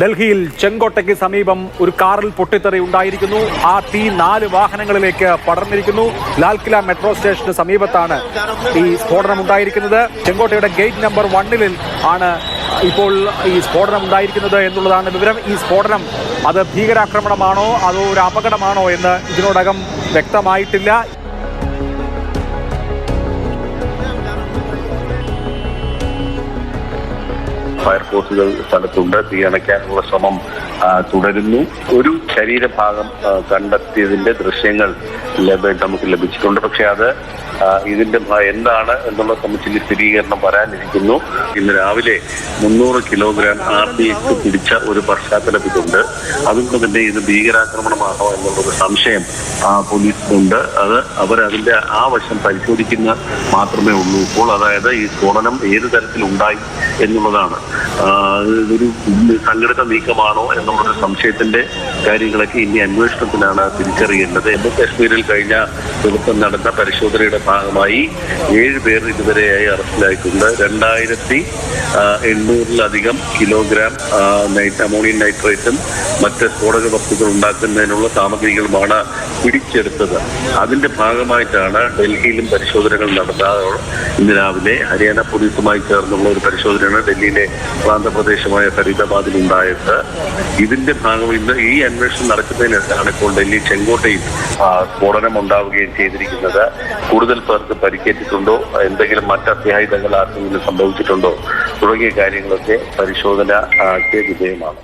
ഡൽഹിയിൽ ചെങ്കോട്ടയ്ക്ക് സമീപം ഒരു കാറിൽ പൊട്ടിത്തെറി ഉണ്ടായിരിക്കുന്നു. ആ തീ 4 വാഹനങ്ങളിലേക്ക് പടർന്നിരിക്കുന്നു. ലാൽകില മെട്രോ സ്റ്റേഷന് സമീപത്താണ് ഈ സ്ഫോടനം ഉണ്ടായിരിക്കുന്നത്. ചെങ്കോട്ടയുടെ ഗേറ്റ് നമ്പർ 1 ആണ് ഇപ്പോൾ ഈ സ്ഫോടനം ഉണ്ടായിരിക്കുന്നത് എന്നുള്ളതാണ് വിവരം. ഈ സ്ഫോടനം അത് ഭീകരാക്രമണമാണോ അതോ ഒരു അപകടമാണോ എന്ന് ഇതിനോടകം വ്യക്തമായിട്ടില്ല. ഫയർഫോഴ്സുകൾ സ്ഥലത്തുണ്ട്. തീ അണയ്ക്കാനുള്ള ശ്രമം തുടരുന്നു. ഒരു ശരീരഭാഗം കണ്ടെത്തിയതിന്റെ ദൃശ്യങ്ങൾ നമുക്ക് ലഭിച്ചിട്ടുണ്ട്. പക്ഷെ അത് ഇതിന്റെ എന്താണ് എന്നുള്ള സംബന്ധിച്ച് സ്ഥിരീകരണം വരാനിരിക്കുന്നു. ഇന്ന് രാവിലെ 300 കിലോഗ്രാം RDX പിടിച്ച ഒരു പശ്ചാത്തലം ഇതുണ്ട്. അതുകൊണ്ട് തന്നെ ഇത് ഭീകരാക്രമണമാണോ എന്നുള്ളൊരു സംശയം പോലീസിനുണ്ട്. അത് അവരതിന്റെ ആ വശം പരിശോധിക്കുന്ന മാത്രമേ ഉള്ളൂ ഇപ്പോൾ. അതായത് ഈ സ്ഫോടനം ഏത് തരത്തിലുണ്ടായി എന്നുള്ളതാണ്. ഇതൊരു സംഘടിത നീക്കമാണോ എന്നുള്ളൊരു സംശയത്തിന്റെ കാര്യങ്ങളൊക്കെ ഇനി അന്വേഷണത്തിലാണ് തിരിച്ചറിയേണ്ടത്. ജമ്മു കാശ്മീരിൽ കഴിഞ്ഞ ദിവസം നടന്ന പരിശോധനയുടെ ഭാഗമായി 7 പേർ ഇതുവരെയായി അറസ്റ്റിലായിട്ടുണ്ട്. 2800-ലധികം കിലോഗ്രാം അമോണിയം നൈട്രേറ്റും മറ്റ് സ്ഫോടക വസ്തുക്കൾ ഉണ്ടാക്കുന്നതിനുള്ള സാമഗ്രികളുമാണ് പിടിച്ചെടുത്തത്. അതിന്റെ ഭാഗമായിട്ടാണ് ഡൽഹിയിലും പരിശോധനകൾ നടന്നത്. ഇന്ന് രാവിലെ ഹരിയാന പോലീസുമായി ചേർന്നുള്ള ഒരു പരിശോധനയാണ് ഡൽഹിയിലെ പ്രാന്തപ്രദേശമായ ഫരീദാബാദിൽ ഉണ്ടായത്. ഇതിന്റെ ഭാഗം ഇന്ന് ഈ അന്വേഷണം നടക്കുന്നതിനാണ് ഇപ്പോൾ ഡൽഹി ചെങ്കോട്ടയിൽ സ്ഫോടനം ഉണ്ടാവുകയും ചെയ്തിരിക്കുന്നത്. കൂടുതൽ പേർക്ക് പരിക്കേറ്റിട്ടുണ്ടോ, എന്തെങ്കിലും മറ്റ് അത്യാഹിതങ്ങൾ ആർക്കെങ്കിലും സംഭവിച്ചിട്ടുണ്ടോ തുടങ്ങിയ കാര്യങ്ങളൊക്കെ പരിശോധനയ്ക്ക് വിധേയമാണ്.